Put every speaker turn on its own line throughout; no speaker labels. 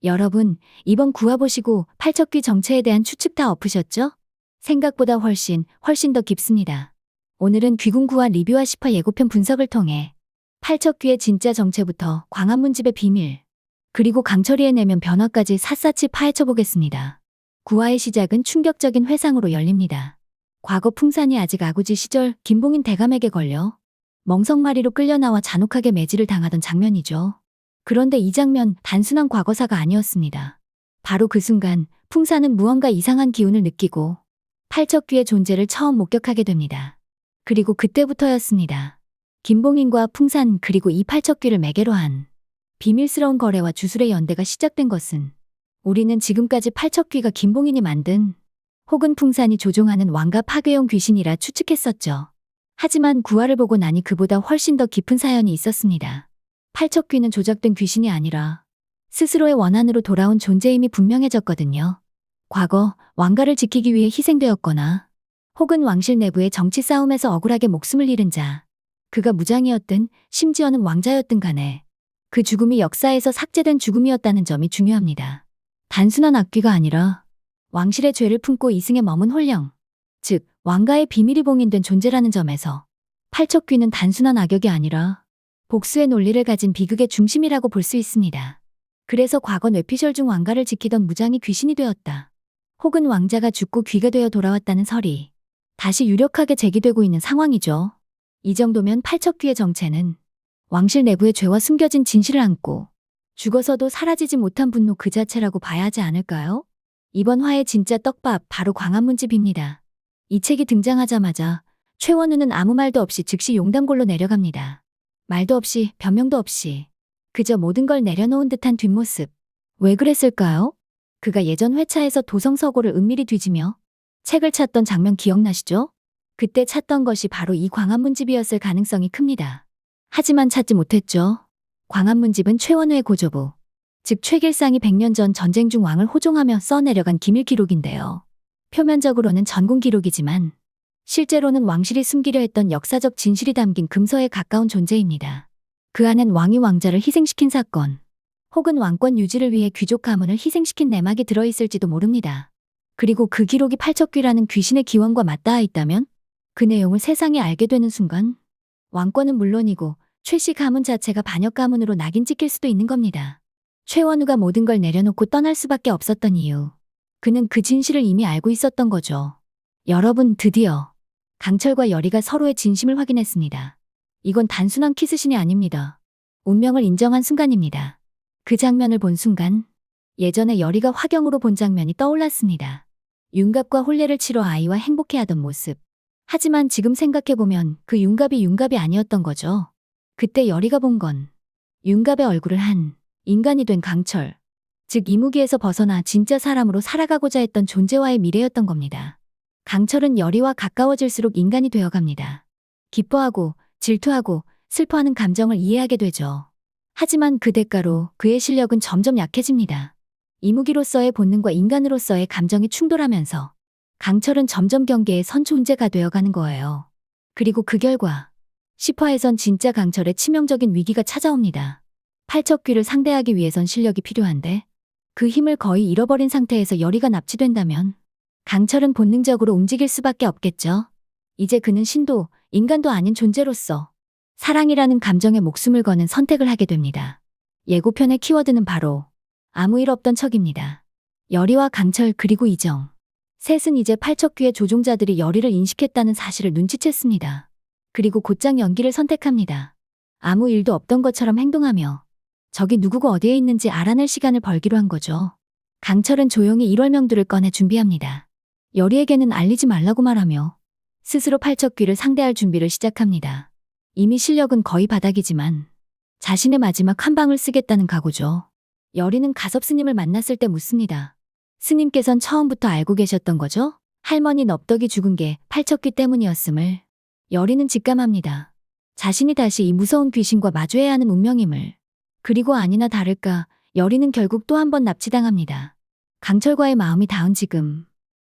여러분, 이번 구화 보시고 팔척귀 정체에 대한 추측 다 엎으셨죠? 생각보다 훨씬 더 깊습니다. 오늘은 귀궁구화 리뷰와 10화 예고편 분석을 통해 팔척귀의 진짜 정체부터 광화문집의 비밀, 그리고 강철이의 내면 변화까지 샅샅이 파헤쳐 보겠습니다. 구화의 시작은 충격적인 회상으로 열립니다. 과거 풍산이 아직 아구지 시절 김봉인 대감에게 걸려 멍석마리로 끌려나와 잔혹하게 매질을 당하던 장면이죠. 그런데 이 장면 단순한 과거사가 아니었습니다. 바로 그 순간 풍산은 무언가 이상한 기운을 느끼고 팔척귀의 존재를 처음 목격하게 됩니다. 그리고 그때부터였습니다. 김봉인과 풍산 그리고 이 팔척귀를 매개로 한 비밀스러운 거래와 주술의 연대가 시작된 것은 우리는 지금까지 팔척귀가 김봉인이 만든 혹은 풍산이 조종하는 왕가 파괴용 귀신이라 추측했었죠. 하지만 구화를 보고 나니 그보다 훨씬 더 깊은 사연이 있었습니다. 팔척귀는 조작된 귀신이 아니라 스스로의 원한으로 돌아온 존재임이 분명해졌거든요. 과거 왕가를 지키기 위해 희생되었거나 혹은 왕실 내부의 정치 싸움에서 억울하게 목숨을 잃은 자, 그가 무장이었든 심지어는 왕자였든 간에 그 죽음이 역사에서 삭제된 죽음이었다는 점이 중요합니다. 단순한 악귀가 아니라 왕실의 죄를 품고 이승에 머문 혼령, 즉 왕가의 비밀이 봉인된 존재라는 점에서 팔척귀는 단순한 악역이 아니라 복수의 논리를 가진 비극의 중심이라고 볼 수 있습니다. 그래서 과거 뇌피셜 중 왕가를 지키던 무장이 귀신이 되었다, 혹은 왕자가 죽고 귀가 되어 돌아왔다는 설이 다시 유력하게 제기되고 있는 상황이죠. 이 정도면 팔척귀의 정체는 왕실 내부의 죄와 숨겨진 진실을 안고 죽어서도 사라지지 못한 분노 그 자체라고 봐야 하지 않을까요? 이번 화의 진짜 떡밥 바로 광화문집입니다. 이 책이 등장하자마자 최원우는 아무 말도 없이 즉시 용담골로 내려갑니다. 말도 없이 변명도 없이 그저 모든 걸 내려놓은 듯한 뒷모습. 왜 그랬을까요? 그가 예전 회차에서 도성서고를 은밀히 뒤지며 책을 찾던 장면 기억나시죠? 그때 찾던 것이 바로 이 광화문집이었을 가능성이 큽니다. 하지만 찾지 못했죠. 광화문집은 최원우의 고조부, 즉 최길상이 100년 전 전쟁 중 왕을 호종하며 써내려간 기밀 기록인데요. 표면적으로는 전공 기록이지만 실제로는 왕실이 숨기려 했던 역사적 진실이 담긴 금서에 가까운 존재입니다. 그 안엔 왕이 왕자를 희생시킨 사건, 혹은 왕권 유지를 위해 귀족 가문을 희생시킨 내막이 들어있을지도 모릅니다. 그리고 그 기록이 팔척귀라는 귀신의 기원과 맞닿아 있다면 그 내용을 세상에 알게 되는 순간 왕권은 물론이고 최씨 가문 자체가 반역 가문으로 낙인 찍힐 수도 있는 겁니다. 최원우가 모든 걸 내려놓고 떠날 수밖에 없었던 이유, 그는 그 진실을 이미 알고 있었던 거죠. 여러분, 드디어 강철과 여리가 서로의 진심을 확인했습니다. 이건 단순한 키스신이 아닙니다. 운명을 인정한 순간입니다. 그 장면을 본 순간 예전에 여리가 화경으로 본 장면이 떠올랐습니다. 윤갑과 혼례를 치러 아이와 행복해하던 모습. 하지만 지금 생각해보면 그 윤갑이 아니었던 거죠. 그때 여리가 본 건 윤갑의 얼굴을 한 인간이 된 강철, 즉 이무기에서 벗어나 진짜 사람으로 살아가고자 했던 존재와의 미래였던 겁니다. 강철은 여리와 가까워질수록 인간이 되어갑니다. 기뻐하고 질투하고 슬퍼하는 감정을 이해하게 되죠. 하지만 그 대가로 그의 실력은 점점 약해집니다. 이무기로서의 본능과 인간으로서의 감정이 충돌하면서 강철은 점점 경계에 선 존재가 되어가는 거예요. 그리고 그 결과 10화에선 진짜 강철의 치명적인 위기가 찾아옵니다. 팔척귀를 상대하기 위해선 실력이 필요한데 그 힘을 거의 잃어버린 상태에서 여리가 납치된다면 강철은 본능적으로 움직일 수밖에 없겠죠. 이제 그는 신도, 인간도 아닌 존재로서 사랑이라는 감정에 목숨을 거는 선택을 하게 됩니다. 예고편의 키워드는 바로 아무 일 없던 척입니다. 여리와 강철 그리고 이정. 셋은 이제 팔척귀의 조종자들이 여리를 인식했다는 사실을 눈치챘습니다. 그리고 곧장 연기를 선택합니다. 아무 일도 없던 것처럼 행동하며 적이 누구고 어디에 있는지 알아낼 시간을 벌기로 한 거죠. 강철은 조용히 일월명두를 꺼내 준비합니다. 여리에게는 알리지 말라고 말하며 스스로 팔척귀를 상대할 준비를 시작합니다. 이미 실력은 거의 바닥이지만 자신의 마지막 한 방을 쓰겠다는 각오죠. 여리는 가섭 스님을 만났을 때 묻습니다. 스님께선 처음부터 알고 계셨던 거죠? 할머니 넙덕이 죽은 게 팔척귀 때문이었음을. 여리는 직감합니다. 자신이 다시 이 무서운 귀신과 마주해야 하는 운명임을. 그리고 아니나 다를까 여리는 결국 또 한 번 납치당합니다. 강철과의 마음이 닿은 지금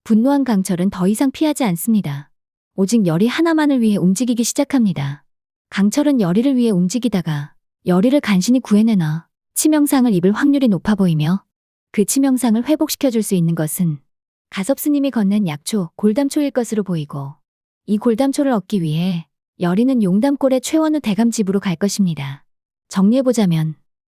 분노한 강철은 더 이상 피하지 않습니다. 오직 여리 하나만을 위해 움직이기 시작합니다. 강철은 여리를 위해 움직이다가 여리를 간신히 구해내나 치명상을 입을 확률이 높아 보이며 그 치명상을 회복시켜줄 수 있는 것은 가섭스님이 건넨 약초, 골담초일 것으로 보이고 이 골담초를 얻기 위해 여리는 용담골의 최원우 대감 집으로 갈 것입니다. 정리해보자면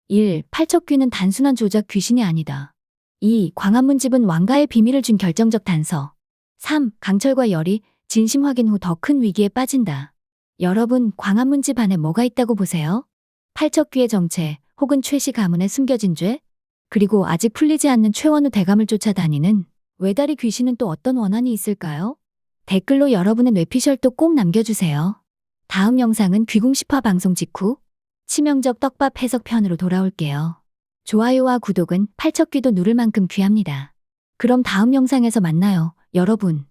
1. 팔척귀는 단순한 조작 귀신이 아니다. 2. 광화문집은 왕가의 비밀을 준 결정적 단서. 3. 강철과 열이 진심 확인 후 더 큰 위기에 빠진다. 여러분, 광화문집 안에 뭐가 있다고 보세요? 팔척귀의 정체 혹은 최씨 가문의 숨겨진 죄? 그리고 아직 풀리지 않는 최원우 대감을 쫓아다니는 외다리 귀신은 또 어떤 원한이 있을까요? 댓글로 여러분의 뇌피셜도 꼭 남겨주세요. 다음 영상은 귀궁시파 방송 직후 치명적 떡밥 해석편으로 돌아올게요. 좋아요와 구독은 팔척귀도 누를 만큼 귀합니다. 그럼 다음 영상에서 만나요, 여러분.